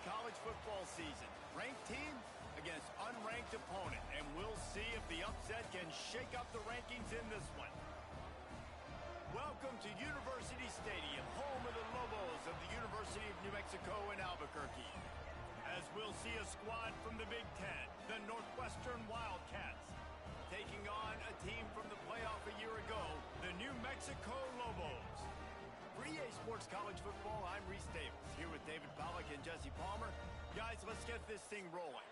college football season. Ranked team against unranked opponent, and we'll see if the upset can shake up the rankings in this one. Welcome to University Stadium, home of the Lobos of the University of New Mexico in Albuquerque. As we'll see a squad from the Big Ten, the Northwestern Wildcats, taking on a team from the playoff a year ago, the New Mexico Lobos. For EA Sports College Football, I'm Reese Davis, here with David Pollack and Jesse Palmer. Guys, let's get this thing rolling.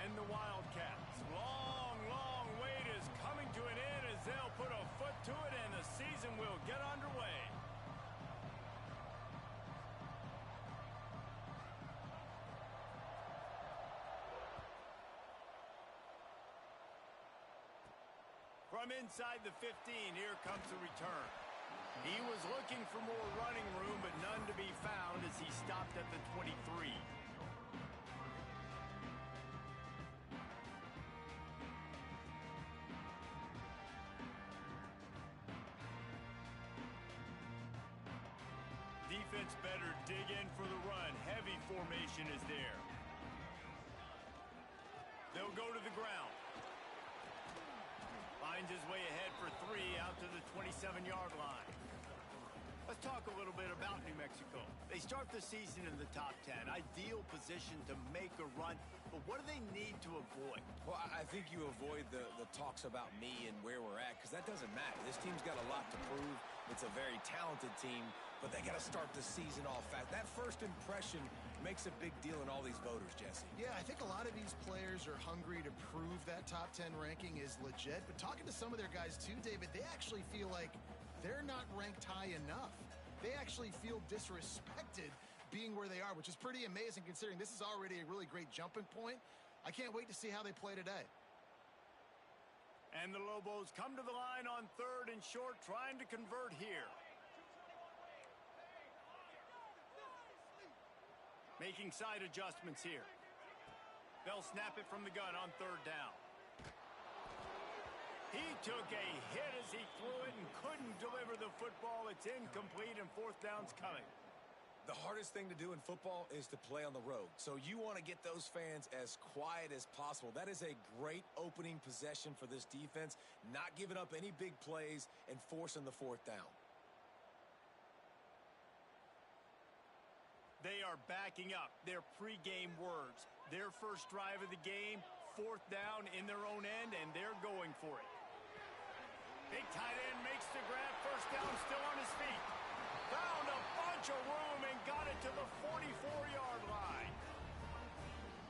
And the Wildcats, long wait is coming to an end as they'll put a foot to it and the season will get underway. From inside the 15, here comes the return. He was looking for more running room, but none to be found as he stopped at the 23. Defense better dig in for the run. Heavy formation is there. They'll go to the ground. Finds his way ahead for 3 out to the 27-yard line. Let's talk a little bit about New Mexico. They start the season in the top 10. Ideal position to make a run. But what do they need to avoid? Well, I think you avoid the talks about me and where we're at, because that doesn't matter. This team's got a lot to prove. It's a very talented team, but they got to start the season off fast. That first impression makes a big deal in all these voters, Jesse. Yeah, I think a lot of these players are hungry to prove that top 10 ranking is legit. But talking to some of their guys too, David, they actually feel like they're not ranked high enough. They actually feel disrespected being where they are, which is pretty amazing considering this is already a really great jumping point. I can't wait to see how they play today. And the Lobos come to the line on 3rd and short, trying to convert here. Making side adjustments here. They'll snap it from the gun on 3rd down. He took a hit as he threw it and couldn't deliver the football. It's incomplete and 4th down's coming. The hardest thing to do in football is to play on the road. So you want to get those fans as quiet as possible. That is a great opening possession for this defense, not giving up any big plays and forcing the 4th down. They are backing up their pregame words. Their first drive of the game, 4th down in their own end, and they're going for it. Big tight end makes the grab. 1st down, still on his feet. Found a bunch of room and got it to the 44-yard line.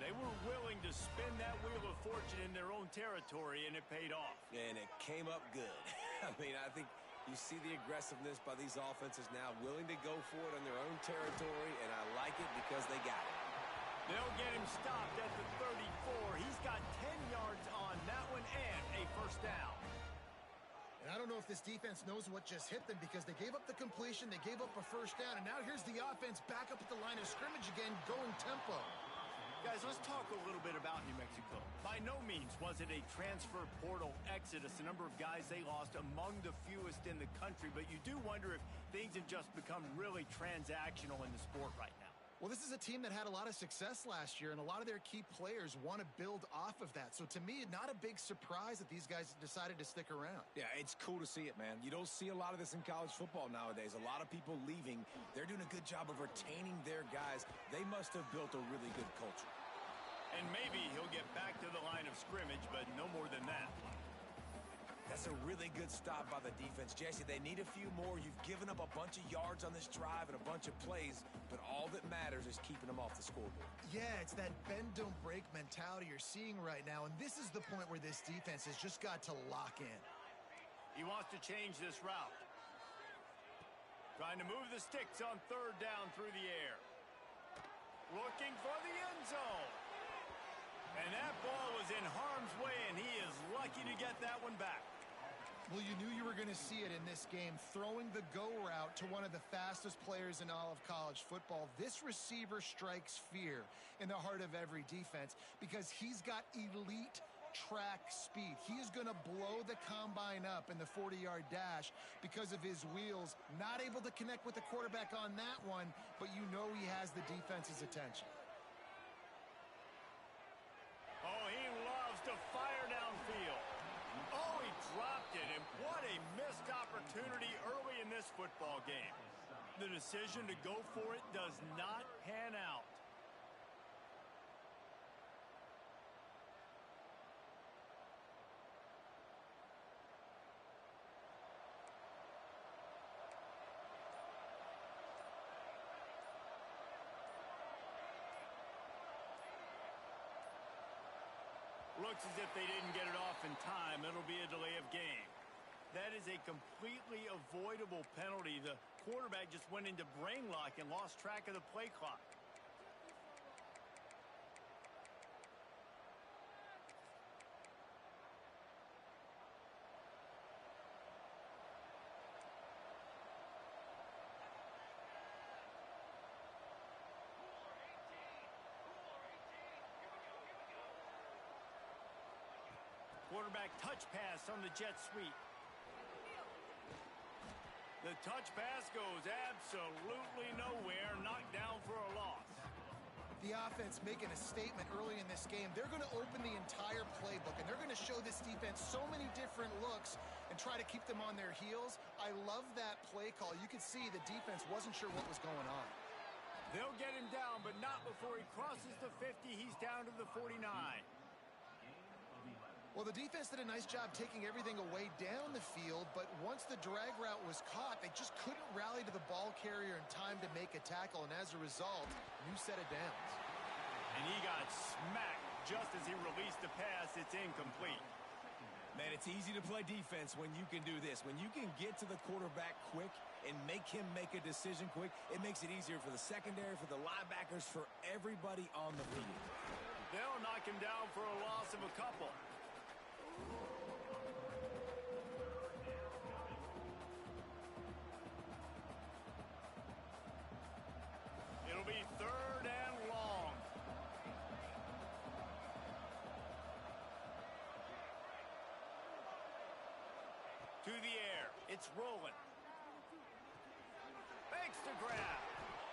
They were willing to spin that wheel of fortune in their own territory, and it paid off. And it came up good. I mean, I think you see the aggressiveness by these offenses now, willing to go for it on their own territory, and I like it because they got it. They'll get him stopped at the 34. He's got 10 yards on that one and a 1st down. And I don't know if this defense knows what just hit them because they gave up the completion, they gave up a 1st down, and now here's the offense back up at the line of scrimmage again, going tempo. Guys, let's talk a little bit about New Mexico. By no means was it a transfer portal exodus. The number of guys they lost among the fewest in the country, but you do wonder if things have just become really transactional in the sport right now. Well, this is a team that had a lot of success last year, and a lot of their key players want to build off of that. So to me, not a big surprise that these guys decided to stick around. Yeah, it's cool to see it, man. You don't see a lot of this in college football nowadays. A lot of people leaving. They're doing a good job of retaining their guys. They must have built a really good culture. And maybe he'll get back to the line of scrimmage, but no more than that. That's a really good stop by the defense. Jesse, they need a few more. You've given up a bunch of yards on this drive and a bunch of plays, but all that matters is keeping them off the scoreboard. Yeah, it's that bend, don't break mentality you're seeing right now, and this is the point where this defense has just got to lock in. He wants to change this route. Trying to move the sticks on 3rd down through the air. Looking for the end zone. And that ball was in harm's way, and he is lucky to get that one back. Well, you knew you were going to see it in this game. Throwing the go route to one of the fastest players in all of college football. This receiver strikes fear in the heart of every defense because he's got elite track speed. He is going to blow the combine up in the 40-yard dash because of his wheels. Not able to connect with the quarterback on that one, but you know he has the defense's attention. Oh, he loves to fire downfield. Oh, he dropped it, and what a missed opportunity early in this football game. The decision to go for it does not pan out. Looks as if they didn't get it off in time. It'll be a delay of game. That is a completely avoidable penalty. The quarterback just went into brain lock and lost track of the play clock. Quarterback touch pass on the jet sweep. The touch pass goes absolutely nowhere, knocked down for a loss. The offense making a statement early in this game. They're going to open the entire playbook, and they're going to show this defense so many different looks and try to keep them on their heels. I love that play call. You could see the defense wasn't sure what was going on. They'll get him down, but not before he crosses the 50. He's down to the 49. Well, the defense did a nice job taking everything away down the field, but once the drag route was caught, they just couldn't rally to the ball carrier in time to make a tackle, and as a result, new set of downs. And he got smacked just as he released the pass. It's incomplete. Man, it's easy to play defense when you can do this. When you can get to the quarterback quick and make him make a decision quick, it makes it easier for the secondary, for the linebackers, for everybody on the field. They'll knock him down for a loss of a couple. It'll be third and long. To the air. It's rolling. Makes the grab.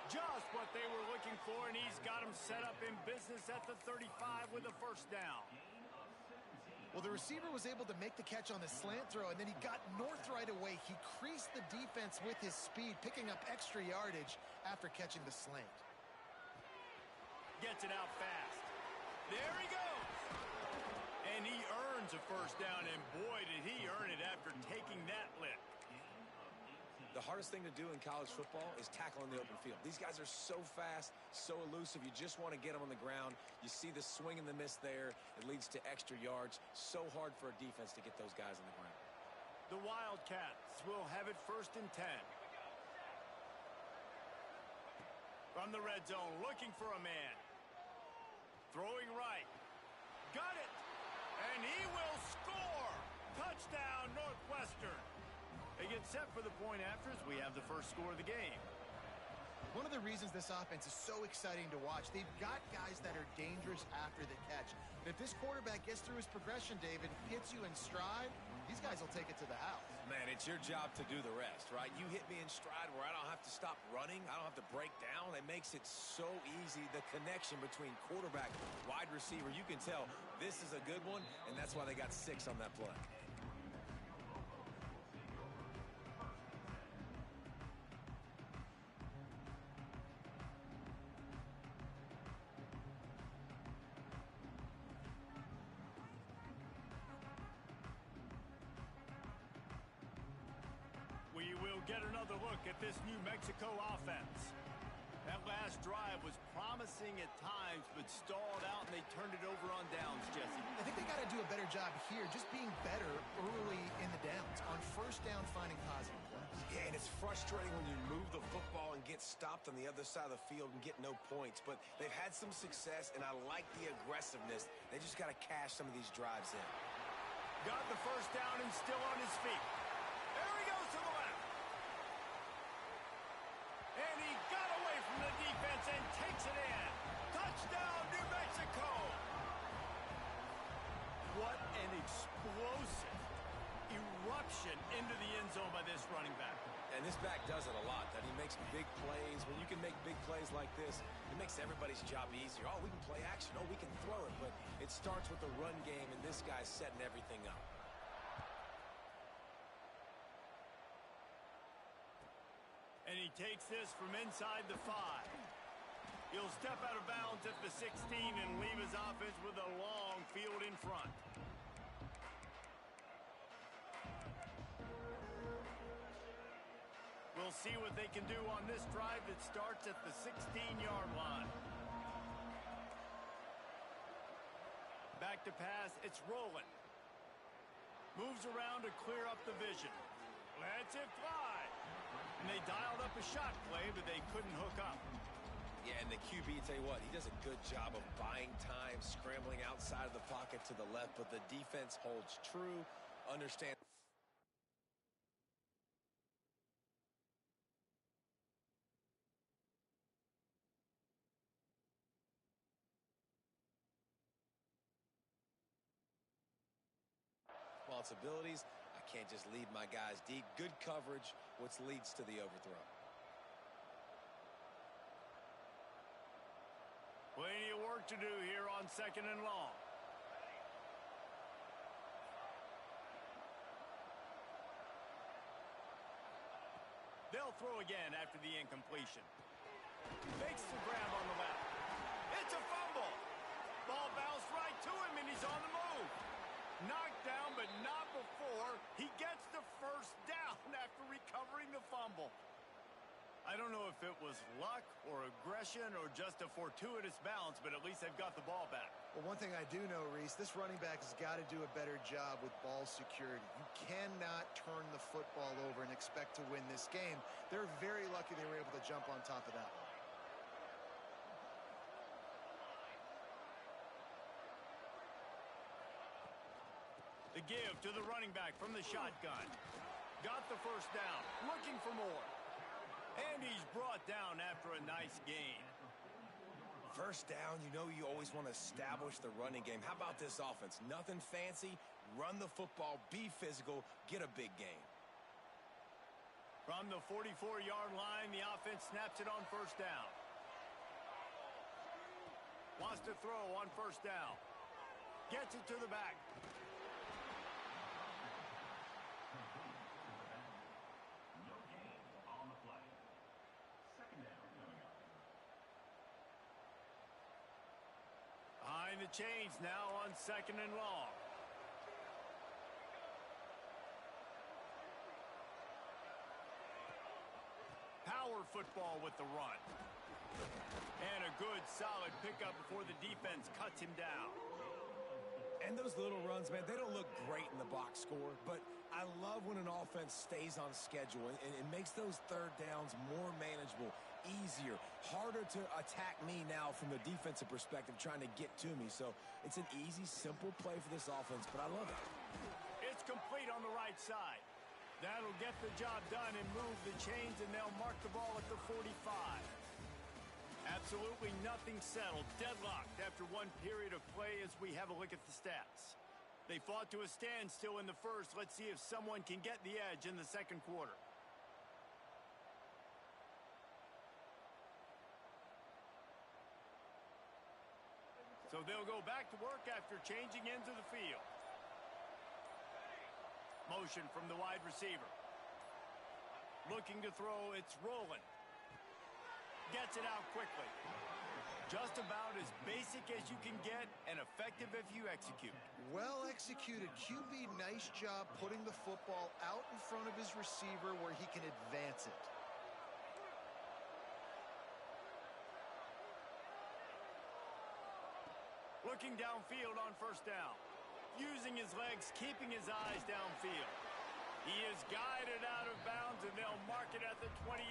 Just what they were looking for, and he's got him set up in business at the 35 with a first down. Well, the receiver was able to make the catch on the slant throw, and then he got north right away. He creased the defense with his speed, picking up extra yardage after catching the slant. Gets it out fast. There he goes. And he earns a first down, and boy, did he earn it after taking that lick. The hardest thing to do in college football is tackle in the open field. These guys are so fast, so elusive. You just want to get them on the ground. You see the swing and the miss there. It leads to extra yards. So hard for a defense to get those guys on the ground. The Wildcats will have it first and 10. From the red zone, looking for a man. Throwing right. Got it. And he will score. Touchdown, Northwestern. They get set for the point after as we have the first score of the game. One of the reasons this offense is so exciting to watch, they've got guys that are dangerous after the catch. And if this quarterback gets through his progression, David, hits you in stride, these guys will take it to the house. Man, it's your job to do the rest, right? You hit me in stride where I don't have to stop running. I don't have to break down. It makes it so easy. The connection between quarterback, wide receiver, you can tell this is a good one, and that's why they got 6 on that play. We will get another look at this New Mexico offense. That last drive was promising at times, but stalled out, and they turned it over on downs, Jesse. I think they got to do a better job here, just being better early in the downs. On first down, finding positive plays. Yeah, and it's frustrating when you move the football and get stopped on the other side of the field and get no points. But they've had some success, and I like the aggressiveness. They just got to cash some of these drives in. Got the first down and still on his feet. There he goes to the left. it in. Touchdown, New Mexico. What an explosive eruption into the end zone by this running back. And this back does it a lot. That he makes big plays. When you can make big plays like this, it makes everybody's job easier. Oh, we can play action. Oh, we can throw it. But it starts with the run game, and this guy's setting everything up. And he takes this from inside the 5. He'll step out of bounds at the 16 and leave his offense with a long field in front. We'll see what they can do on this drive that starts at the 16-yard line. Back to pass, it's rolling. Moves around to clear up the vision. Lets it fly. And they dialed up a shot play, but they couldn't hook up. Yeah, and the QB, tell you what, he does a good job of buying time, scrambling outside of the pocket to the left, but the defense holds true, understands. Responsibilities. I can't just leave my guys deep. Good coverage, which leads to the overthrow. Plenty of work to do here on 2nd and long. They'll throw again after the incompletion. Makes the grab on the left. It's a fumble. Ball bounced right to him, and he's on the move. Knocked down, but not before he gets the first down after recovering the fumble. I don't know if it was luck or aggression or just a fortuitous bounce, but at least they've got the ball back. Well, one thing I do know, Reese, this running back has got to do a better job with ball security. You cannot turn the football over and expect to win this game. They're very lucky they were able to jump on top of that one. The give to the running back from the shotgun. Got the first down, looking for more. And he's brought down after a nice gain. First down, you know you always want to establish the running game. How about this offense? Nothing fancy. Run the football, be physical, get a big gain. From the 44-yard line, the offense snaps it on first down. Wants to throw on first down. Gets it to the back. Behind the chains now on 2nd and long. Power football with the run. And a good, solid pickup before the defense cuts him down. And those little runs, man, they don't look great in the box score, but I love when an offense stays on schedule and it makes those third downs more manageable, easier, harder to attack me now from the defensive perspective trying to get to me. So it's an easy, simple play for this offense, but I love it. It's complete on the right side. That'll get the job done and move the chains, and they'll mark the ball at the 45. Absolutely nothing settled. Deadlocked after one period of play as we have a look at the stats. They fought to a standstill in the first. Let's see if someone can get the edge in the second quarter. So they'll go back to work after changing into the field. Motion from the wide receiver. Looking to throw, it's rolling. Gets it out quickly. Just about as basic as you can get and effective if you execute. Well executed. QB, nice job putting the football out in front of his receiver where he can advance it. Looking downfield on first down. Using his legs, keeping his eyes downfield. He is guided out of bounds, and they'll mark it at the 28.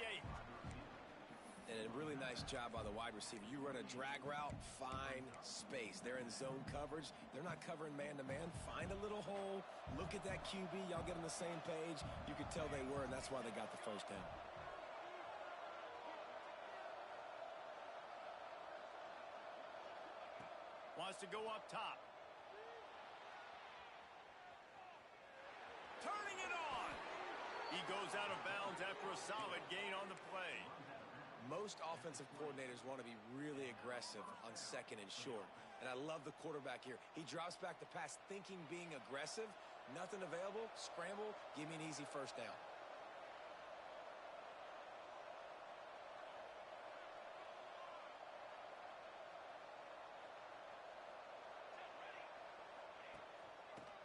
And a really nice job by the wide receiver. You run a drag route, find space. They're in zone coverage. They're not covering man-to-man. Find a little hole. Look at that QB. Y'all get on the same page. You could tell they were, and that's why they got the first down. Wants to go up top. Turning it on. He goes out of bounds after a solid gain on the play. Most offensive coordinators want to be really aggressive on second and short. And I love the quarterback here. He drops back the pass thinking being aggressive. Nothing available. Scramble. Give me an easy first down.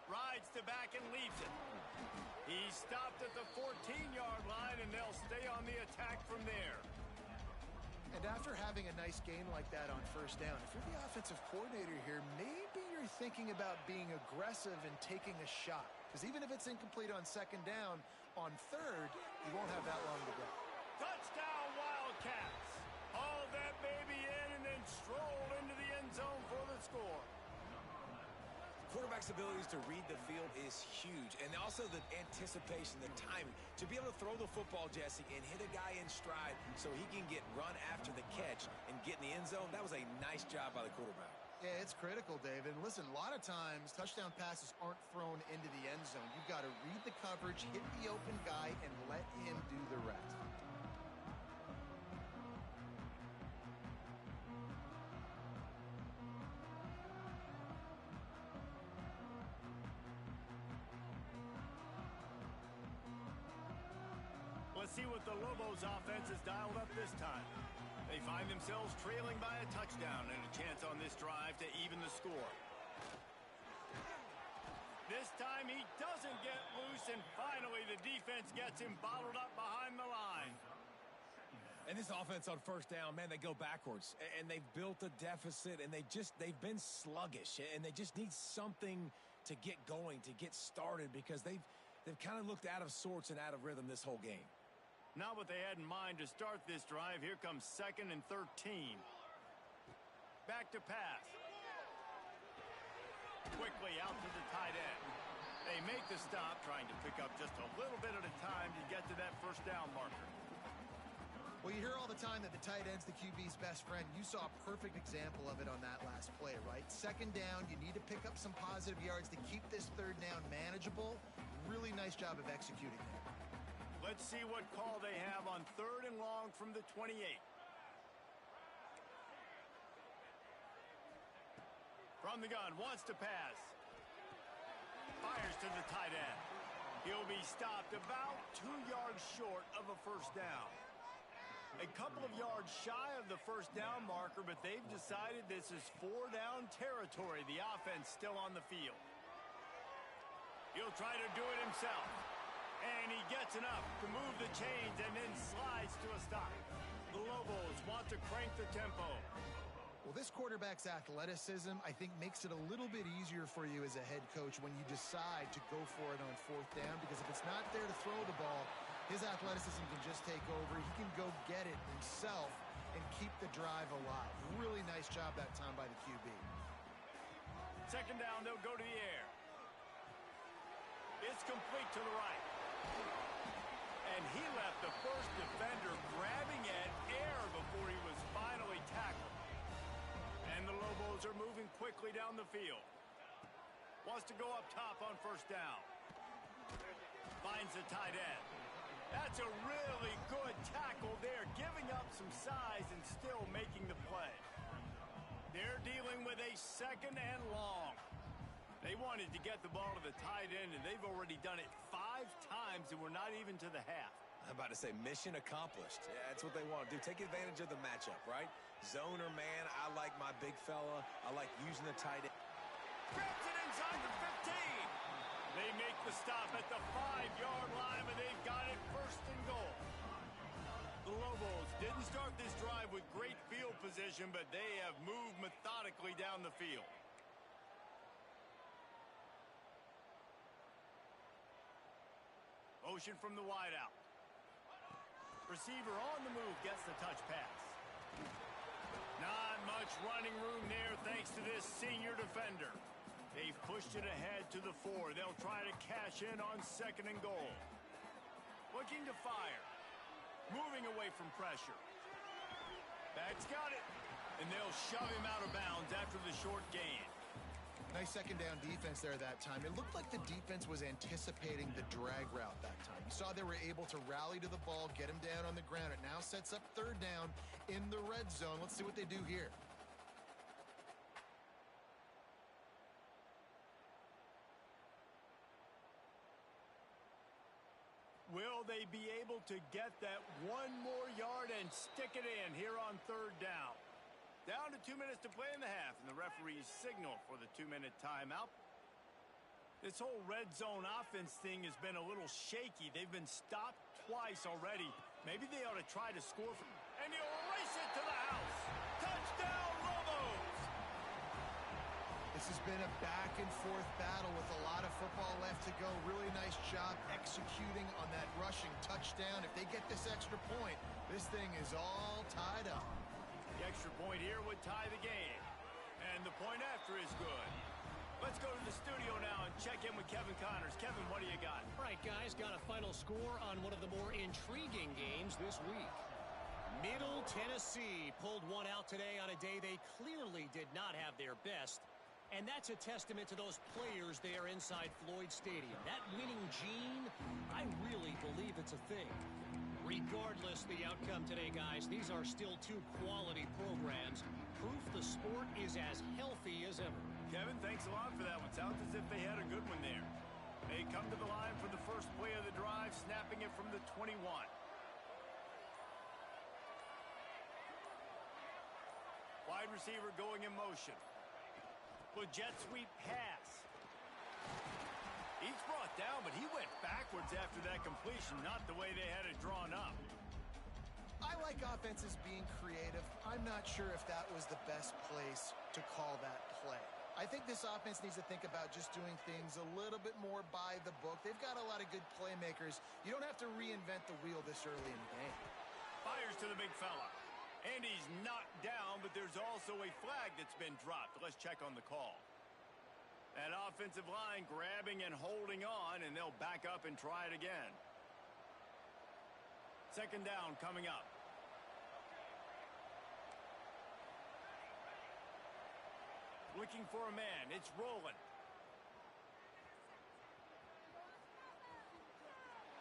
Rides to back and leaves it. He stopped at the 14-yard line, and they'll stay on the attack from there. And after having a nice game like that on first down, if you're the offensive coordinator here, maybe you're thinking about being aggressive and taking a shot. Because even if it's incomplete on second down, on third, you won't have that long to go. Touchdown, Wildcats. Haul that baby in and then stroll into the end zone for the score. Quarterback's abilities to read the field is huge. And also the anticipation, the timing. To be able to throw the football, Jesse, and hit a guy in stride so he can get run after the catch and get in the end zone, that was a nice job by the quarterback. Yeah, it's critical, David. And listen, a lot of times touchdown passes aren't thrown into the end zone. You've got to read the coverage, hit the open guy, and let him do the rest. Let's see what the Lobos offense has dialed up this time. They find themselves trailing by a touchdown and a chance on this drive to even the score. This time he doesn't get loose, and finally the defense gets him bottled up behind the line. And this offense on first down, man, they go backwards. And they've built a deficit, and they've been sluggish. And they just need something to get going, to get started, because they've kind of looked out of sorts and out of rhythm this whole game. Not what they had in mind to start this drive. Here comes 2nd and 13. Back to pass. Quickly out to the tight end. They make the stop, trying to pick up just a little bit at a time to get to that first down marker. Well, you hear all the time that the tight end's the QB's best friend. You saw a perfect example of it on that last play, right? Second down, you need to pick up some positive yards to keep this third down manageable. Really nice job of executing there. Let's see what call they have on 3rd and long from the 28. From the gun, wants to pass. Fires to the tight end. He'll be stopped about 2 yards short of a first down. A couple of yards shy of the first down marker, but they've decided this is 4-down territory. The offense still on the field. He'll try to do it himself. And he gets enough to move the chains and then slides to a stop. The Lobos want to crank the tempo. Well, this quarterback's athleticism, I think, makes it a little bit easier for you as a head coach when you decide to go for it on 4th down, because if it's not there to throw the ball, his athleticism can just take over. He can go get it himself and keep the drive alive. Really nice job that time by the QB. 2nd down, they'll go to the air. It's complete to the right. And he left the first defender grabbing at air before he was finally tackled. And the Lobos are moving quickly down the field. Wants to go up top on first down. Finds the tight end. That's a really good tackle there, giving up some size and still making the play. They're dealing with a 2nd and long. They wanted to get the ball to the tight end, and they've already done it 5 times, and we're not even to the half. I'm about to say mission accomplished. Yeah, that's what they want to do. Take advantage of the matchup, right? Zone or man, I like my big fella. I like using the tight end. Grabs it inside the 15. They make the stop at the 5-yard line, but they've got it 1st and goal. The Lobos didn't start this drive with great field position, but they have moved methodically down the field. Motion from the wideout. Receiver on the move gets the touch pass. Not much running room there thanks to this senior defender. They've pushed it ahead to the 4. They'll try to cash in on 2nd and goal. Looking to fire. Moving away from pressure. Back's got it. And they'll shove him out of bounds after the short gain. Nice second down defense there that time. It looked like the defense was anticipating the drag route that time. You saw they were able to rally to the ball, get him down on the ground. It now sets up third down in the red zone. Let's see what they do here. Will they be able to get that one more yard and stick it in here on third down? Down to 2 minutes to play in the half, and the referees signal for the 2-minute timeout. This whole red zone offense thing has been a little shaky. They've been stopped twice already. Maybe they ought to try to score. And he'll race it to the house. Touchdown, Lobos! This has been a back-and-forth battle with a lot of football left to go. Really nice job executing on that rushing touchdown. If they get this extra point, this thing is all tied up. The extra point here would tie the game. And the point after is good. Let's go to the studio now and check in with Kevin Connors. Kevin, what do you got? All right, guys, got a final score on one of the more intriguing games this week. Middle Tennessee pulled one out today on a day they clearly did not have their best. And that's a testament to those players there inside Floyd Stadium. That winning gene, I really believe it's a thing. Regardless the outcome today, guys, these are still two quality programs. Proof the sport is as healthy as ever. Kevin, thanks a lot for that one. Sounds as if they had a good one there. They come to the line for the first play of the drive, snapping it from the 21. Wide receiver going in motion. Well, jet sweep pass. He's brought down, but he went backwards after that completion, not the way they had it drawn up. I like offenses being creative. I'm not sure if that was the best place to call that play. I think this offense needs to think about just doing things a little bit more by the book. They've got a lot of good playmakers. You don't have to reinvent the wheel this early in the game. Fires to the big fella. And he's knocked down, but there's also a flag that's been dropped. Let's check on the call. That offensive line grabbing and holding on, and they'll back up and try it again. Second down coming up. Looking for a man. It's rolling.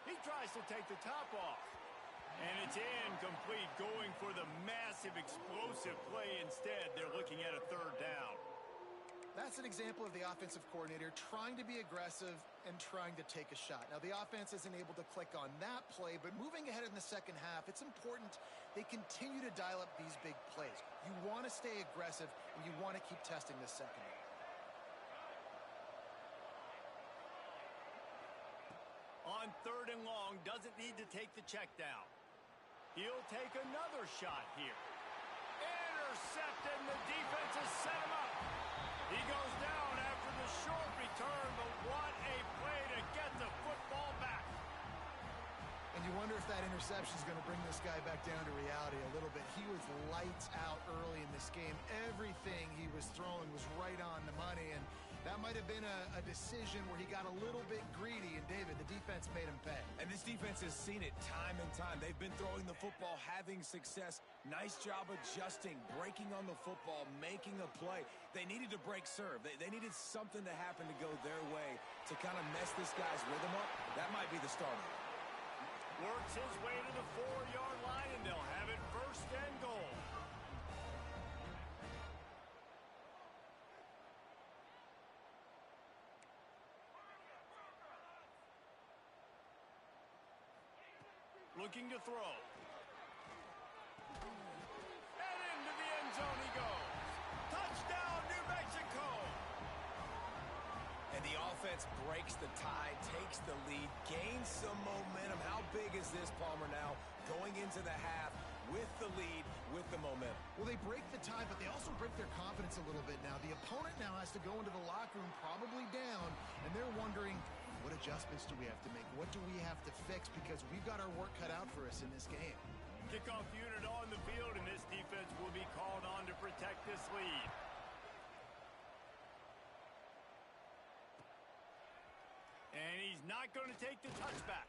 He tries to take the top off. And it's incomplete, going for the massive explosive play instead. They're looking at a third down. That's an example of the offensive coordinator trying to be aggressive and trying to take a shot. Now, the offense isn't able to click on that play, but moving ahead in the second half, it's important they continue to dial up these big plays. You want to stay aggressive, and you want to keep testing this secondary. On third and long, doesn't need to take the check down. He'll take another shot here. Intercepted, and the defense has set him up. He goes down after the short return, but what a play to get the football back. And you wonder if that interception is going to bring this guy back down to reality a little bit. He was lights out early in this game. Everything he was throwing was right on the money, and that might have been a decision where he got a little bit greedy, and David, the defense made him pay. And this defense has seen it time and time. They've been throwing the football, having success. Nice job adjusting, breaking on the football, making a play. They needed to break serve. They needed something to happen to go their way to kind of mess this guy's rhythm up. That might be the starter. Works his way to the 4-yard line, and they'll have it first and goal. Looking to throw. And into the end zone he goes. Touchdown, New Mexico! And the offense breaks the tie, takes the lead, gains some momentum. How big is this, Palmer, now going into the half with the lead, with the momentum? Well, they break the tie, but they also break their confidence a little bit now. The opponent now has to go into the locker room probably down, and they're wondering, what adjustments do we have to make? What do we have to fix? Because we've got our work cut out for us in this game. Kickoff unit on the field, and this defense will be called on to protect this lead. And he's not going to take the touchback.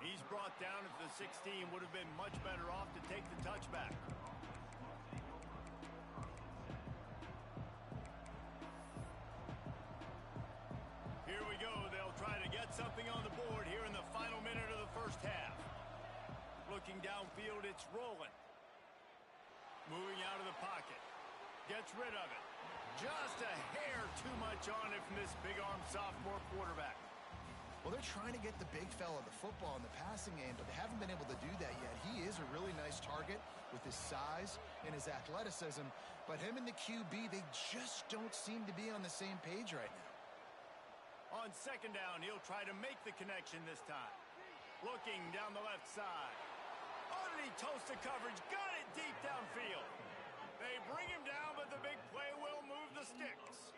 He's brought down at the 16. Would have been much better off to take the touchback. Looking downfield, it's rolling. Moving out of the pocket. Gets rid of it. Just a hair too much on it from this big-arm sophomore quarterback. Well, they're trying to get the big fella the football in the passing game, but they haven't been able to do that yet. He is a really nice target with his size and his athleticism, but him and the QB, they just don't seem to be on the same page right now. On second down, he'll try to make the connection this time. Looking down the left side. Underneath toasted coverage, got it deep downfield. They bring him down, but the big play will move the sticks.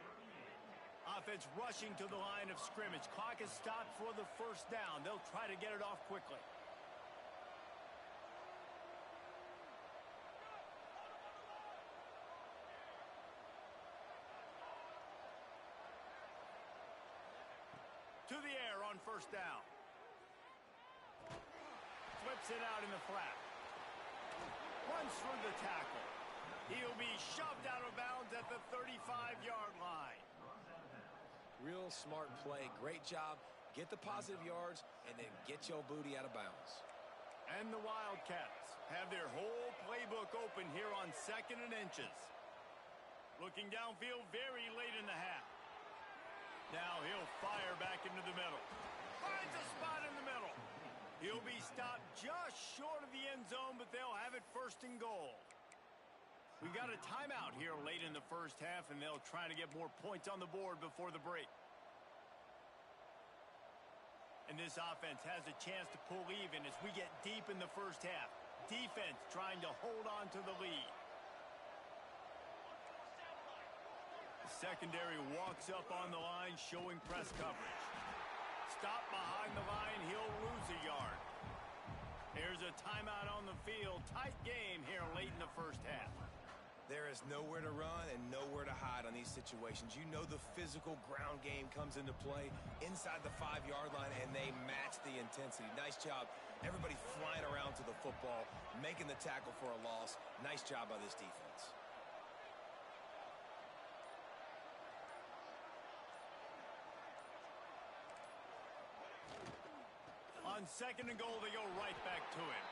Offense rushing to the line of scrimmage. Clock is stopped for the first down. They'll try to get it off quickly. To the air on first down. Flips it out in the flat. Runs through the tackle. He'll be shoved out of bounds at the 35-yard line. Real smart play. Great job. Get the positive yards and then get your booty out of bounds. And the Wildcats have their whole playbook open here on 2nd and inches. Looking downfield very late in the half. Now he'll fire back into the middle. Finds a spot in the middle. He'll be stopped just short of the end zone, but they'll have it 1st and goal. We got a timeout here late in the first half, and they'll try to get more points on the board before the break. And this offense has a chance to pull even as we get deep in the first half. Defense trying to hold on to the lead. The secondary walks up on the line, showing press coverage. Stop behind the line, he'll lose a yard. There's a timeout on the field. Tight game here late in the first half. There is nowhere to run and nowhere to hide on these situations. You know the physical ground game comes into play inside the 5-yard line, and they match the intensity. Nice job. Everybody flying around to the football, making the tackle for a loss. Nice job by this defense. On 2nd and goal, they go right back to him.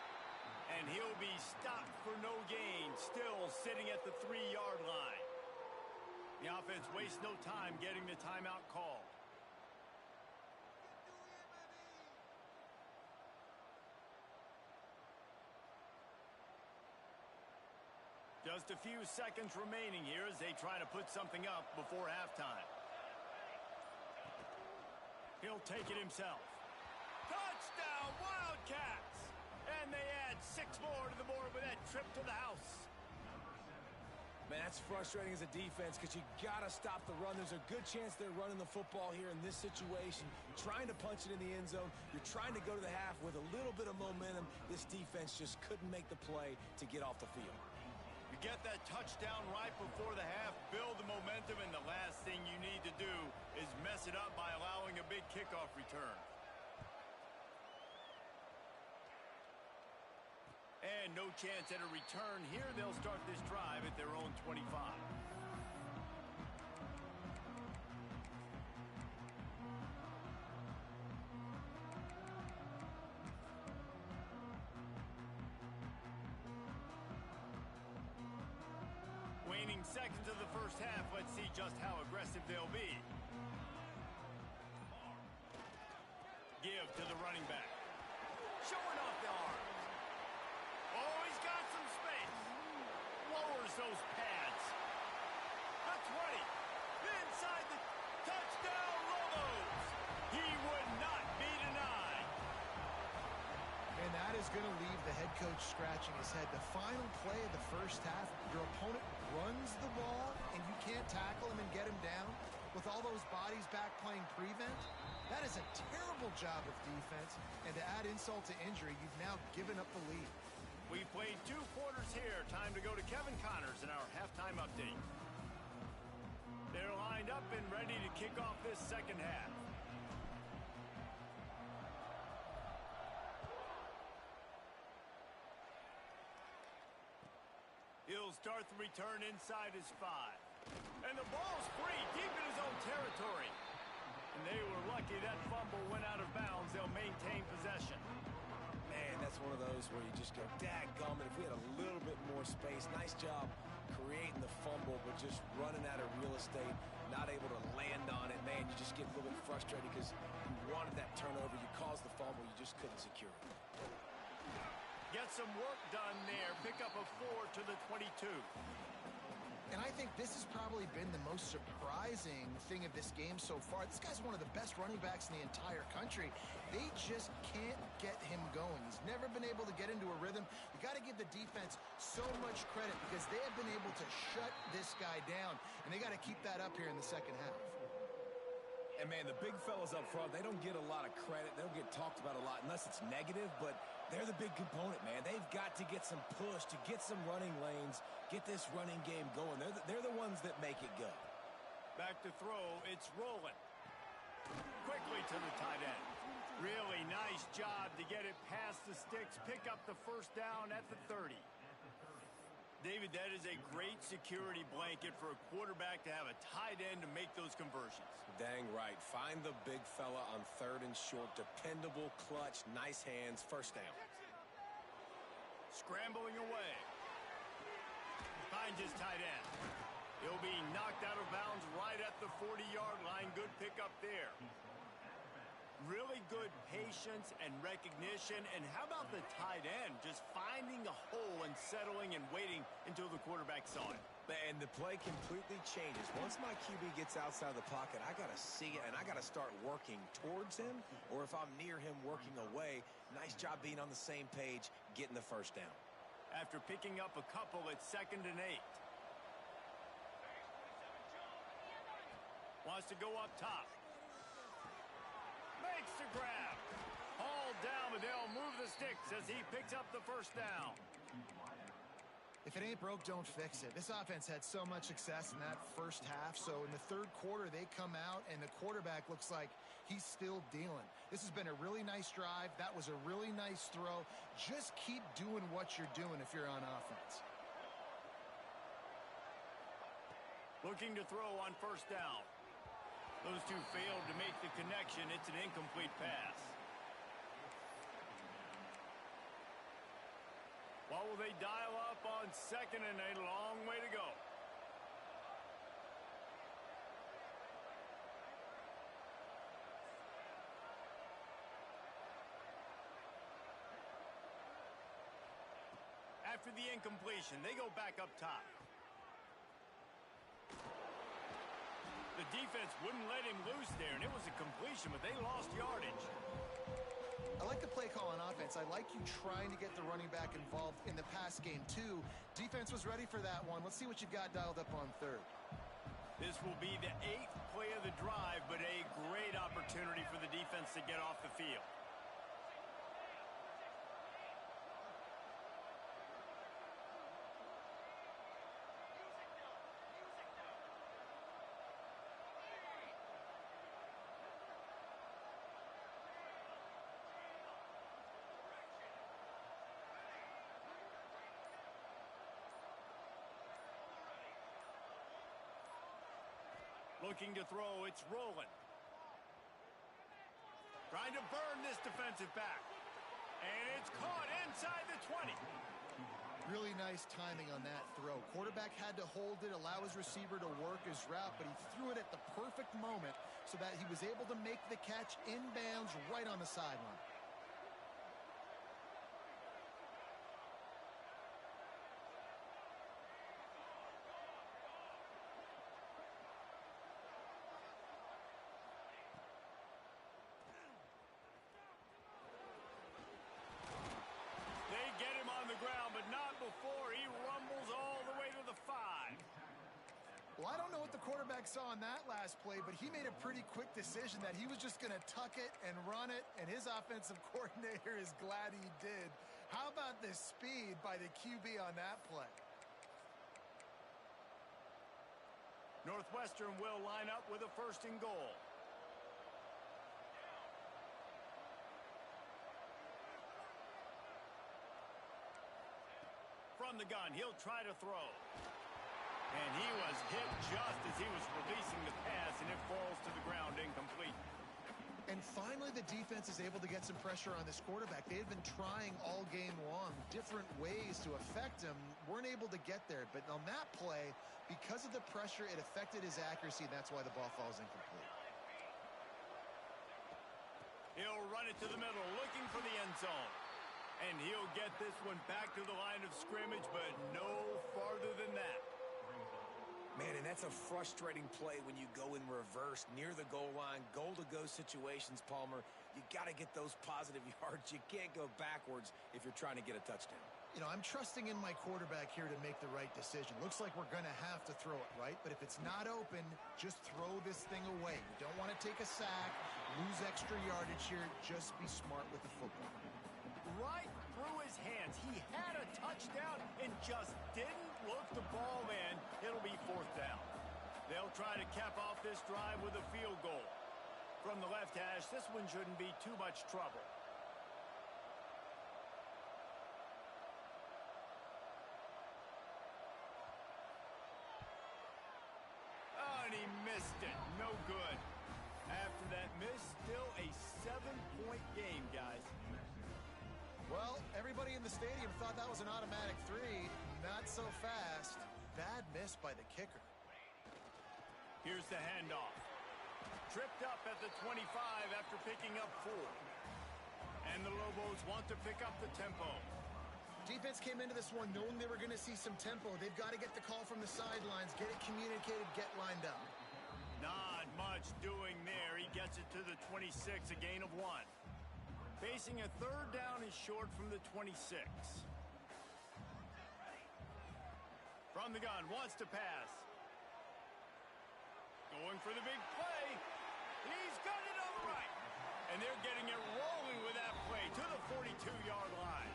And he'll be stopped for no gain, still sitting at the 3-yard line. The offense wastes no time getting the timeout called. Just a few seconds remaining here as they try to put something up before halftime. He'll take it himself. Touchdown, Wildcats! And they add 6 more to the board with that trip to the house. Man, that's frustrating as a defense because you got to stop the run. There's a good chance they're running the football here in this situation, trying to punch it in the end zone. You're trying to go to the half with a little bit of momentum. This defense just couldn't make the play to get off the field. You get that touchdown right before the half, build the momentum, and the last thing you need to do is mess it up by allowing a big kickoff return. And no chance at a return here. They'll start this drive at their own 25. Waning seconds of the first half. Let's see just how aggressive they'll be. Give to the running back. Showing off the arms. Oh, he's got some space. Lowers those pads. The 20. Inside the touchdown Lobos. He would not be denied. And that is going to leave the head coach scratching his head. The final play of the first half, your opponent runs the ball, and you can't tackle him and get him down with all those bodies back playing prevent. That is a terrible job of defense, and to add insult to injury, you've now given up the lead. We've played 2 quarters here. Time to go to Kevin Connors in our halftime update. They're lined up and ready to kick off this second half. He'll start the return inside his 5. And the ball's free deep in his own territory. And they were lucky that fumble went out of bounds. They'll maintain possession. Man, that's one of those where you just go, dadgummit, if we had a little bit more space. Nice job creating the fumble, but just running out of real estate, not able to land on it. Man, you just get a little bit frustrated because you wanted that turnover. You caused the fumble. You just couldn't secure it. Get some work done there. Pick up a 4 to the 22. And I think this has probably been the most surprising thing of this game so far. This guy's one of the best running backs in the entire country. They just can't get him going. He's never been able to get into a rhythm. You got to give the defense so much credit because they have been able to shut this guy down, and they got to keep that up here in the second half. And, man, the big fellas up front, they don't get a lot of credit. They don't get talked about a lot unless it's negative, but they're the big component, man. They've got to get some push, to get some running lanes, get this running game going. They're the ones that make it go. Back to throw. It's rolling. Quickly to the tight end. Really nice job to get it past the sticks, pick up the first down at the 30. David, that is a great security blanket for a quarterback to have a tight end to make those conversions. Dang right. Find the big fella on 3rd and short. Dependable, clutch, nice hands, first down. Scrambling away. Finds his tight end. He'll be knocked out of bounds right at the 40-yard line. Good pickup there. Really good patience and recognition. And how about the tight end just finding a hole and settling and waiting until the quarterback saw it? And the play completely changes. Once my QB gets outside of the pocket, I got to see it, and I got to start working towards him, or if I'm near him, working away. Nice job being on the same page, getting the first down. After picking up a couple, it's 2nd and 8. Wants to go up top. Makes the grab. Hauled down, but they'll move the sticks as he picks up the first down. If it ain't broke, don't fix it. This offense had so much success in that first half, so in the 3rd quarter, they come out, and the quarterback looks like he's still dealing. This has been a really nice drive. That was a really nice throw. Just keep doing what you're doing if you're on offense. Looking to throw on first down. Those two failed to make the connection. It's an incomplete pass. What will they dial up on 2nd and 8? A long way to go. After the incompletion, they go back up top. The defense wouldn't let him loose there, and it was a completion, but they lost yardage. I like the play call on offense. I like you trying to get the running back involved in the pass game, too. Defense was ready for that one. Let's see what you've got dialed up on 3rd. This will be the 8th play of the drive, but a great opportunity for the defense to get off the field. Looking to throw, it's rolling. Trying to burn this defensive back. And it's caught inside the 20. Really nice timing on that throw. Quarterback had to hold it, allow his receiver to work his route, but he threw it at the perfect moment so that he was able to make the catch inbounds right on the sideline. Before he rumbles all the way to the 5. Well, I don't know what the quarterback saw on that last play, but he made a pretty quick decision that he was just going to tuck it and run it, and his offensive coordinator is glad he did. How about the speed by the QB on that play? Northwestern will line up with a 1st and goal. From the gun, he'll try to throw. And he was hit just as he was releasing the pass, and it falls to the ground incomplete. And finally, the defense is able to get some pressure on this quarterback. They've been trying all game long different ways to affect him. Weren't able to get there. But on that play, because of the pressure, it affected his accuracy. And that's why the ball falls incomplete. He'll run it to the middle, looking for the end zone. And he'll get this one back to the line of scrimmage, but no farther than that. Man, and that's a frustrating play when you go in reverse near the goal line, goal-to-go situations, Palmer. You got to get those positive yards. You can't go backwards if you're trying to get a touchdown. You know, I'm trusting in my quarterback here to make the right decision. Looks like we're going to have to throw it, right? But if it's not open, just throw this thing away. You don't want to take a sack, lose extra yardage here. Just be smart with the football. Right through his hands. He had a touchdown and just didn't look the ball in. It'll be fourth down. They'll try to cap off this drive with a field goal. From the left hash, this one shouldn't be too much trouble. Oh, and he missed it. No good. After that miss, still a 7-point game, guys. Well, everybody in the stadium thought that was an automatic 3. Not so fast. Bad miss by the kicker. Here's the handoff. Tripped up at the 25 after picking up 4. And the Lobos want to pick up the tempo. Defense came into this one knowing they were going to see some tempo. They've got to get the call from the sidelines, get it communicated, get lined up. Not much doing there. He gets it to the 26, a gain of 1. Facing a third down is short from the 26. From the gun, wants to pass. Going for the big play. He's got it on the right. And they're getting it rolling with that play to the 42-yard line.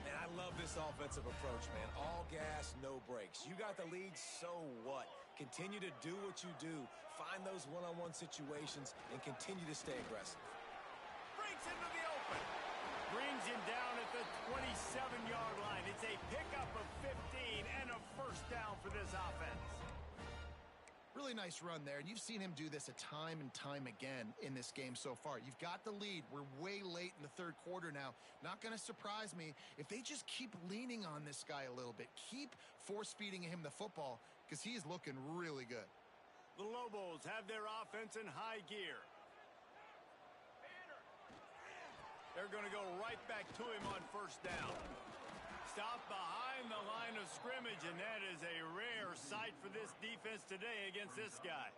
Man, I love this offensive approach, man. All gas, no brakes. You got the lead, so what? Continue to do what you do. Find those one-on-one situations and continue to stay aggressive. Breaks into the open. Brings him down at the 27-yard line. It's a pickup of 15 and a first down for this offense. Really nice run there, and you've seen him do this a time and time again in this game so far. You've got the lead. We're way late in the third quarter now. Not going to surprise me if they just keep leaning on this guy a little bit. Keep force-feeding him the football because he is looking really good. The Lobos have their offense in high gear. They're going to go right back to him on first down. Stop behind the line of scrimmage, and that is a rare sight for this defense today against this guy.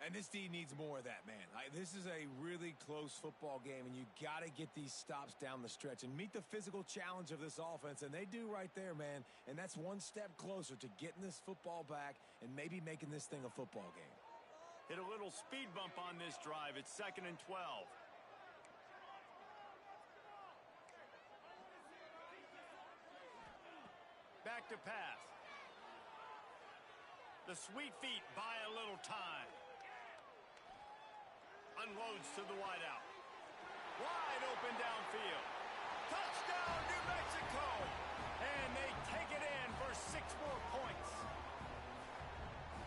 And this D needs more of that, man. This is a really close football game, and you got to get these stops down the stretch and meet the physical challenge of this offense, and they do right there, man. And that's one step closer to getting this football back and maybe making this thing a football game. Hit a little speed bump on this drive. It's 2nd and 12. Back to pass. The sweet feet buy a little time. Unloads to the wideout. Wide open downfield. Touchdown, New Mexico! And they take it in for 6 more points.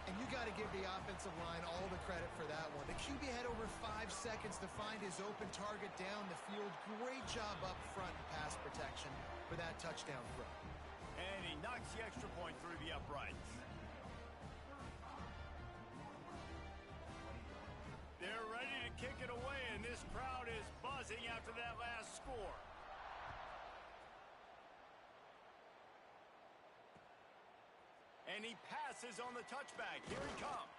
And you got to give the offensive line all the credit for that one. The QB had over 5 seconds to find his open target down the field. Great job up front in pass protection for that touchdown throw. And he knocks the extra point through the uprights. They're ready to kick it away, and this crowd is buzzing after that last score. And he passes on the touchback. Here he comes.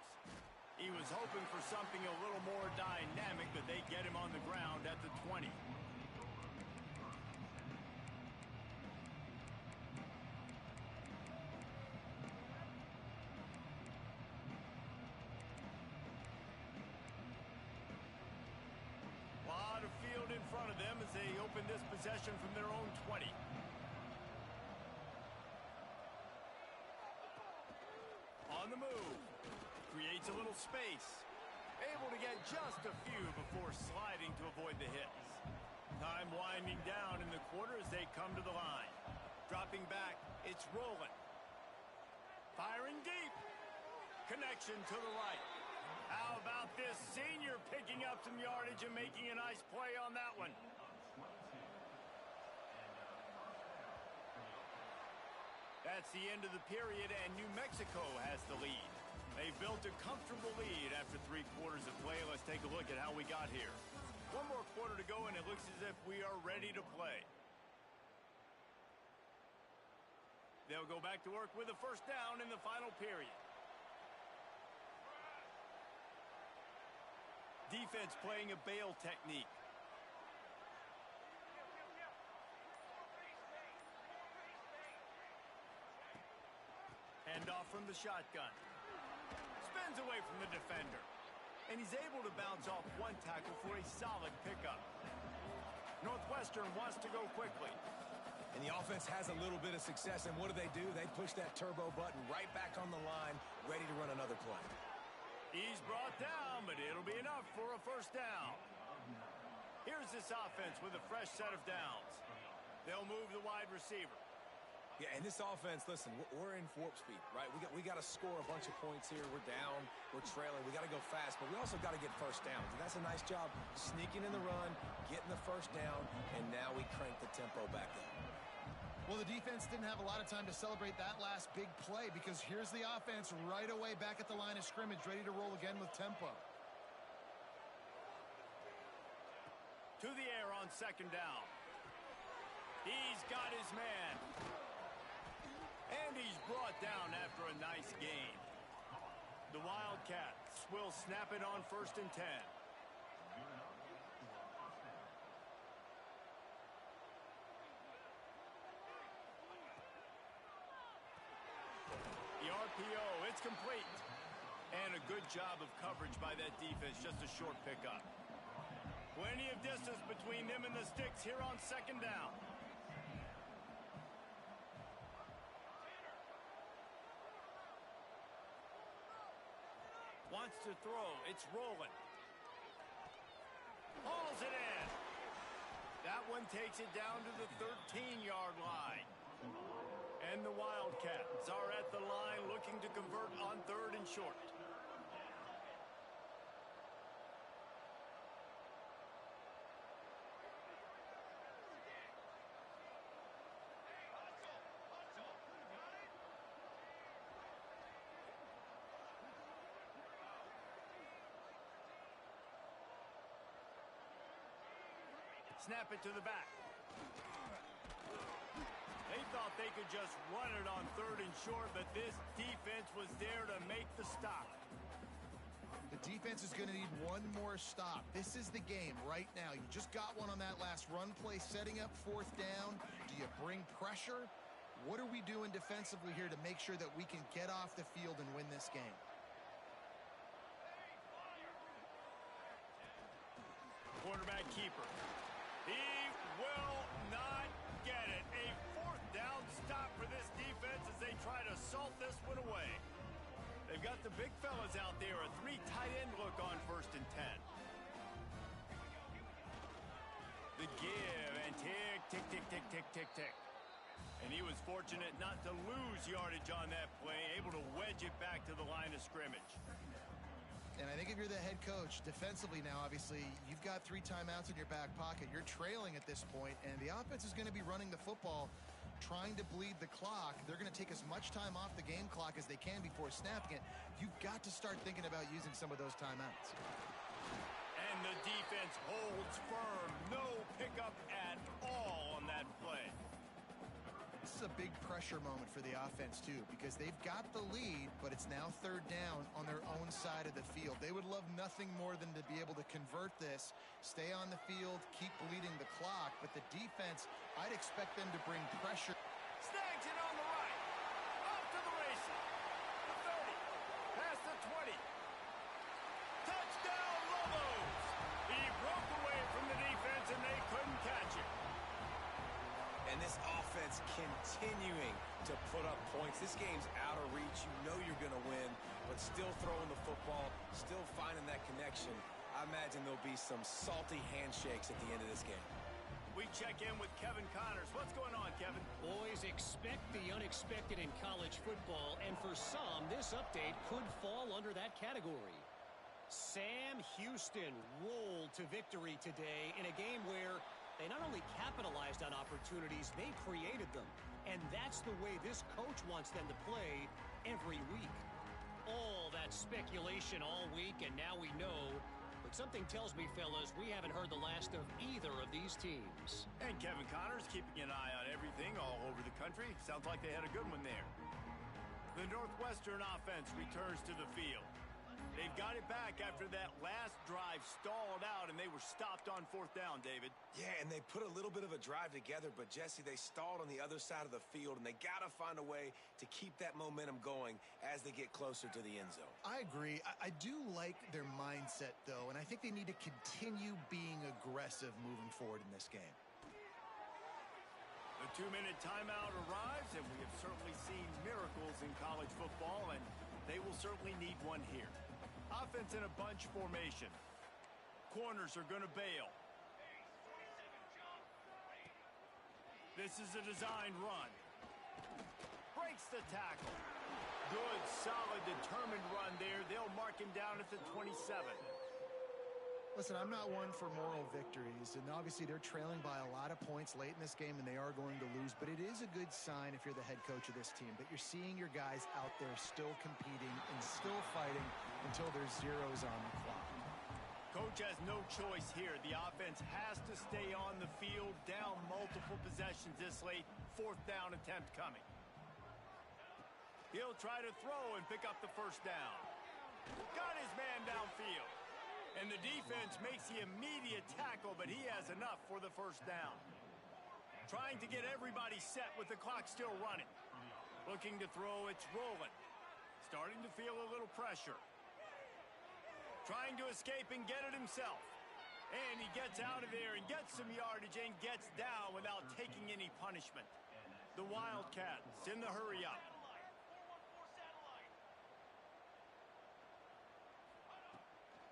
He was hoping for something a little more dynamic, but they get him on the ground at the 20. In front of them as they open this possession from their own 20. On the move. Creates a little space. Able to get just a few before sliding to avoid the hits. Time winding down in the quarter as they come to the line. Dropping back. It's rolling. Firing deep. Connection to the right. How about this senior picking up some yardage and making a nice play on that one? That's the end of the period, and New Mexico has the lead. They've built a comfortable lead after 3 quarters of play. Let's take a look at how we got here. 1 more quarter to go, and it looks as if we are ready to play. They'll go back to work with a first down in the final period. Defense playing a bail technique. Hand off from the shotgun. Spins away from the defender. And he's able to bounce off 1 tackle for a solid pickup. Northwestern wants to go quickly. And the offense has a little bit of success, and what do? They push that turbo button right back on the line, ready to run another play. He's brought down, but it'll be enough for a first down. Here's this offense with a fresh set of downs. They'll move the wide receiver. Yeah, and this offense, listen, we're in warp speed, right? We got to score a bunch of points here. We're down, we're trailing. We got to go fast, but we also got to get first downs. And that's a nice job sneaking in the run, getting the first down, and now we crank the tempo back up. Well, the defense didn't have a lot of time to celebrate that last big play because here's the offense right away back at the line of scrimmage, ready to roll again with tempo. To the air on second down. He's got his man. And he's brought down after a nice gain. The Wildcats will snap it on 1st and 10. The RPO, it's complete. And a good job of coverage by that defense, just a short pickup. Plenty of distance between them and the sticks here on second down. Wants to throw. It's rolling. Hauls it in. That one takes it down to the 13-yard line. And the Wildcats are at the line looking to convert on 3rd and short. Snap it to the back. They thought they could just run it on 3rd and short, but this defense was there to make the stop. The defense is going to need 1 more stop. This is the game right now. You just got one on that last run play, setting up 4th down. Do you bring pressure? What are we doing defensively here to make sure that we can get off the field and win this game? Quarterback keeper. He will not get it. A 4th down stop for this defense as they try to salt this one away. They've got the big fellas out there. A 3 tight end look on 1st and 10. The give and tick, tick, tick, tick, tick, tick, tick. And he was fortunate not to lose yardage on that play, able to wedge it back to the line of scrimmage. And I think if you're the head coach, defensively now, obviously, you've got 3 timeouts in your back pocket. You're trailing at this point, and the offense is going to be running the football, trying to bleed the clock. They're going to take as much time off the game clock as they can before snapping it. You've got to start thinking about using some of those timeouts. And the defense holds firm. No pickup at all on that play. This is a big pressure moment for the offense, too, because they've got the lead, but it's now 3rd down on their own side of the field. They would love nothing more than to be able to convert this, stay on the field, keep bleeding the clock, but the defense, I'd expect them to bring pressure. Snags it on the right. Off to the races. The 30. Past the 20. Touchdown, Lobos. He broke away from the defense, and they couldn't catch it. And this offense continuing to put up points. This game's out of reach. You know you're going to win, but still throwing the football, still finding that connection. I imagine there'll be some salty handshakes at the end of this game. We check in with Kevin Connors. What's going on, Kevin? Boys, expect the unexpected in college football, and for some, this update could fall under that category. Sam Houston rolled to victory today in a game where they not only capitalized on opportunities, they created them. And that's the way this coach wants them to play every week. All that speculation all week, and now we know. But something tells me, fellas, we haven't heard the last of either of these teams. And Kevin Connor's keeping an eye on everything all over the country. Sounds like they had a good one there. The Northwestern offense returns to the field. They've got it back after that last drive stalled out, and they were stopped on fourth down, David. Yeah, and they put a little bit of a drive together, but, Jesse, they stalled on the other side of the field, and they got to find a way to keep that momentum going as they get closer to the end zone. I agree. I do like their mindset, though, and I think they need to continue being aggressive moving forward in this game. The 2-minute timeout arrives, and we have certainly seen miracles in college football, and they will certainly need one here. Offense in a bunch formation. Corners are going to bail. This is a designed run. Breaks the tackle. Good, solid, determined run there. They'll mark him down at the 27. Listen, I'm not one for moral victories, and obviously they're trailing by a lot of points late in this game, and they are going to lose, but it is a good sign if you're the head coach of this team, that you're seeing your guys out there still competing and still fighting until there's zeros on the clock. Coach has no choice here. The offense has to stay on the field, down multiple possessions this late. Fourth down attempt coming. He'll try to throw and pick up the first down. Got his man downfield. And the defense makes the immediate tackle, but he has enough for the first down. Trying to get everybody set with the clock still running. Looking to throw, it's rolling. Starting to feel a little pressure. Trying to escape and get it himself. And he gets out of there and gets some yardage and gets down without taking any punishment. The Wildcats in the hurry up.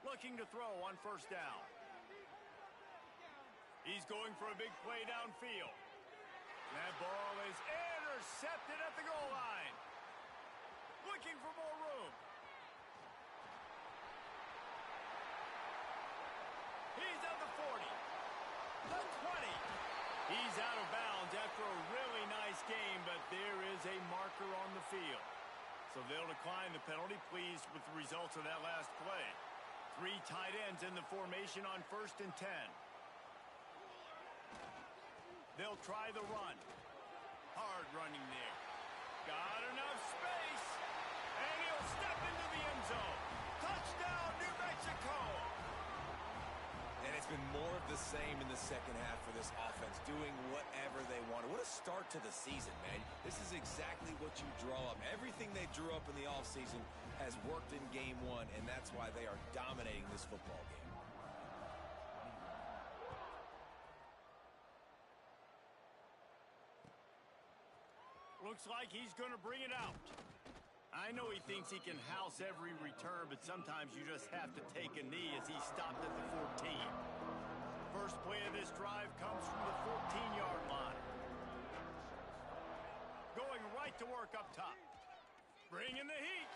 Looking to throw on first down. He's going for a big play downfield. That ball is intercepted at the goal line. Looking for more room. He's at the 40. The 20. He's out of bounds after a really nice game, but there is a marker on the field. So they'll decline the penalty, pleased with the results of that last play. 3 tight ends in the formation on 1st and 10. They'll try the run. Hard running there. Got enough space. And he'll step into the end zone. Touchdown, New Mexico. And it's been more of the same in the second half for this offense, doing whatever they wanted. What a start to the season, man. This is exactly what you draw up. Everything they drew up in the offseason has worked in game 1, and that's why they are dominating this football game. Looks like he's going to bring it out. I know he thinks he can house every return, but sometimes you just have to take a knee as he stopped at the 14. First play of this drive comes from the 14-yard line. Going right to work up top. Bringing the heat.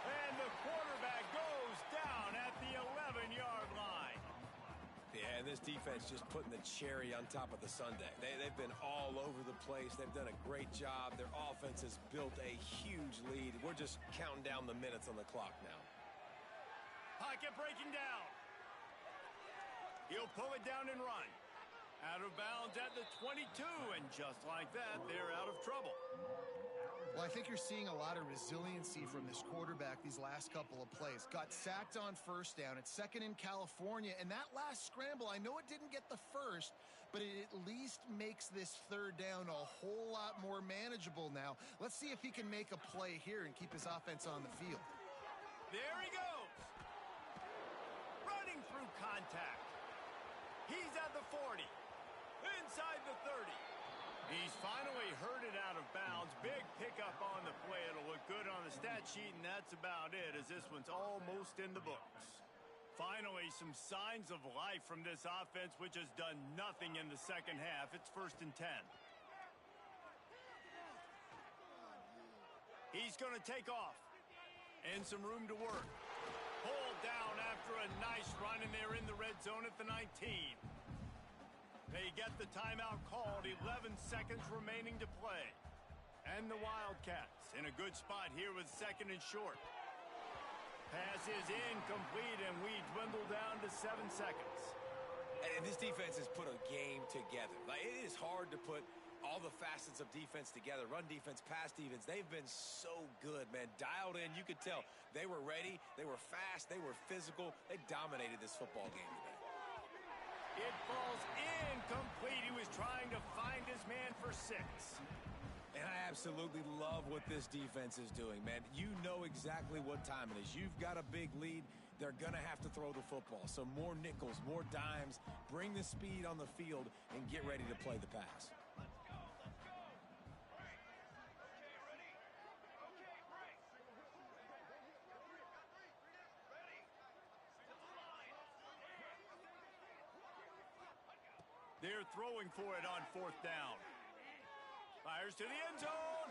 And the quarterback goes down at the 11-yard line. Yeah, and this defense just putting the cherry on top of the sundae. They've been all over the place. They've done a great job. Their offense has built a huge lead. We're just counting down the minutes on the clock now. Pocket breaking down. He'll pull it down and run. Out of bounds at the 22, and just like that, they're out of trouble. Well, I think you're seeing a lot of resiliency from this quarterback these last couple of plays. Got sacked on first down. It's second in California. And that last scramble, I know it didn't get the first, but it at least makes this third down a whole lot more manageable now. Let's see if he can make a play here and keep his offense on the field. There he goes. Running through contact. He's at the 40. Inside the 30. He's finally heard it out of bounds. Big pickup on the play. It'll look good on the stat sheet, and that's about it, as this one's almost in the books. Finally, some signs of life from this offense, which has done nothing in the second half. It's 1st and 10. He's going to take off. And some room to work. Pulled down after a nice run, and they're in the red zone at the 19. They get the timeout called, 11 seconds remaining to play. And the Wildcats in a good spot here with 2nd and short. Pass is incomplete, and we dwindle down to 7 seconds. And this defense has put a game together. Like, it is hard to put all the facets of defense together. Run defense, pass defense. They've been so good, man. Dialed in. You could tell they were ready. They were fast. They were physical. They dominated this football game today. It falls incomplete. He was trying to find his man for 6. And I absolutely love what this defense is doing, man. You know exactly what time it is. You've got a big lead. They're going to have to throw the football. So more nickels, more dimes. Bring the speed on the field and get ready to play the pass. They're throwing for it on 4th down. Fires to the end zone.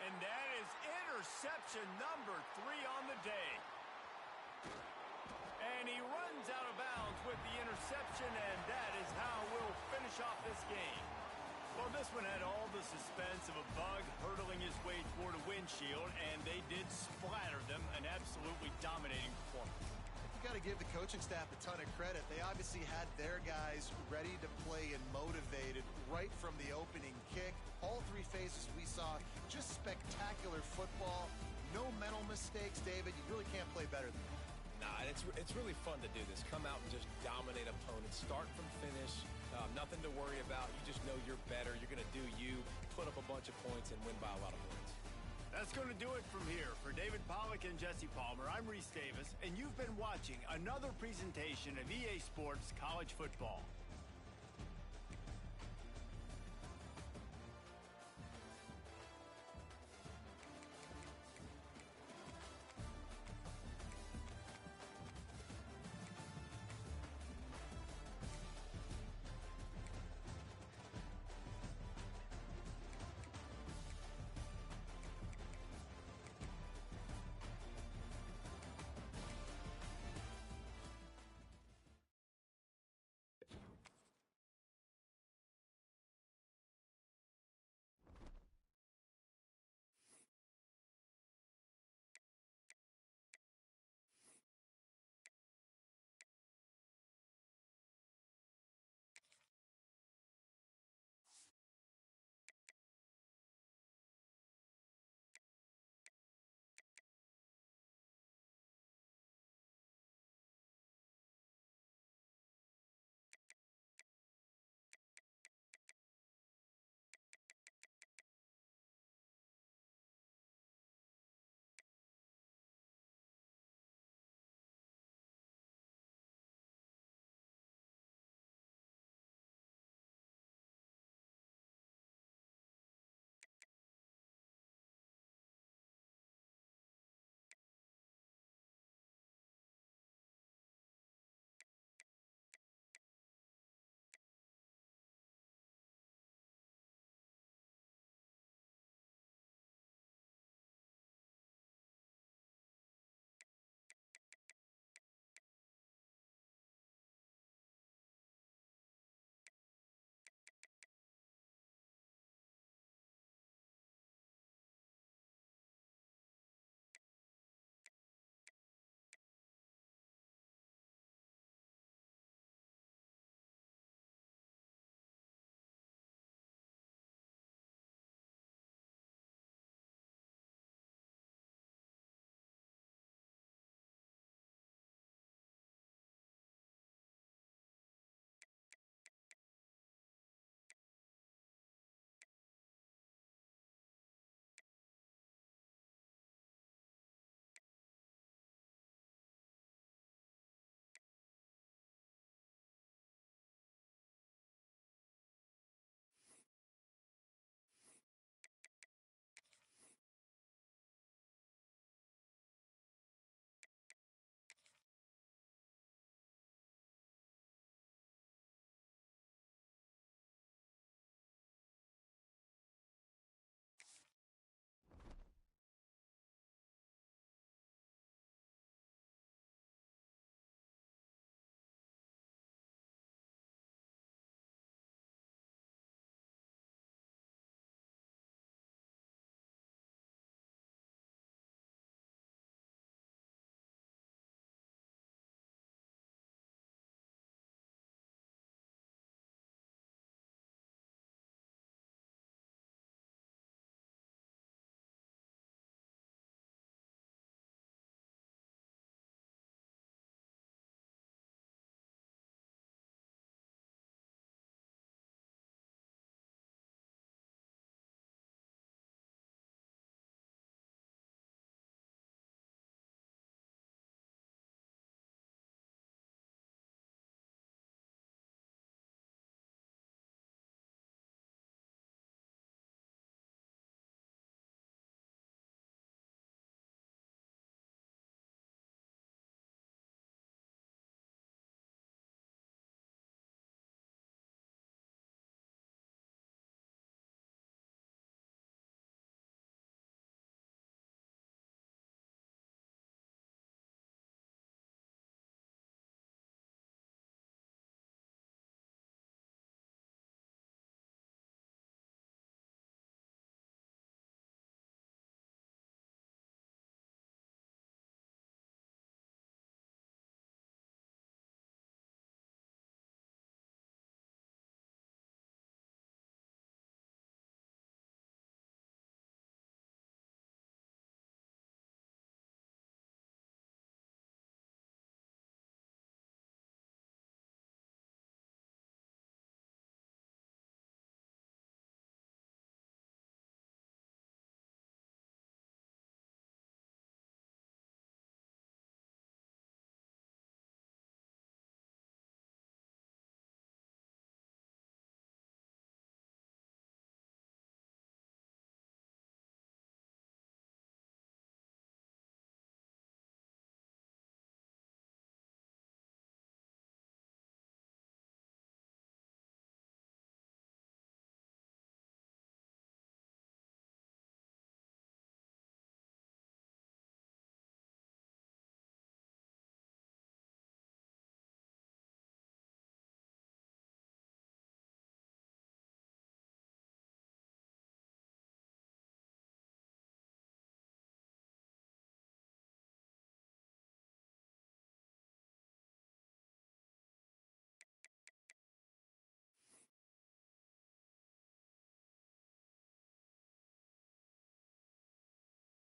And that is interception number 3 on the day. And he runs out of bounds with the interception, and that is how we'll finish off this game. Well, this one had all the suspense of a bug hurtling his way toward a windshield, and they did splatter them. An absolutely dominating performance. You got to give the coaching staff a ton of credit. They obviously had their guys ready to play and motivated right from the opening kick. All 3 phases we saw, just spectacular football. No mental mistakes, David. You really can't play better than that. Nah, it's really fun to do this. Come out and just dominate opponents. Start from finish. Nothing to worry about. You just know you're better. You're going to do you, put up a bunch of points, and win by a lot of points. That's going to do it from here. For David Pollack and Jesse Palmer, I'm Reese Davis, and you've been watching another presentation of EA Sports College Football.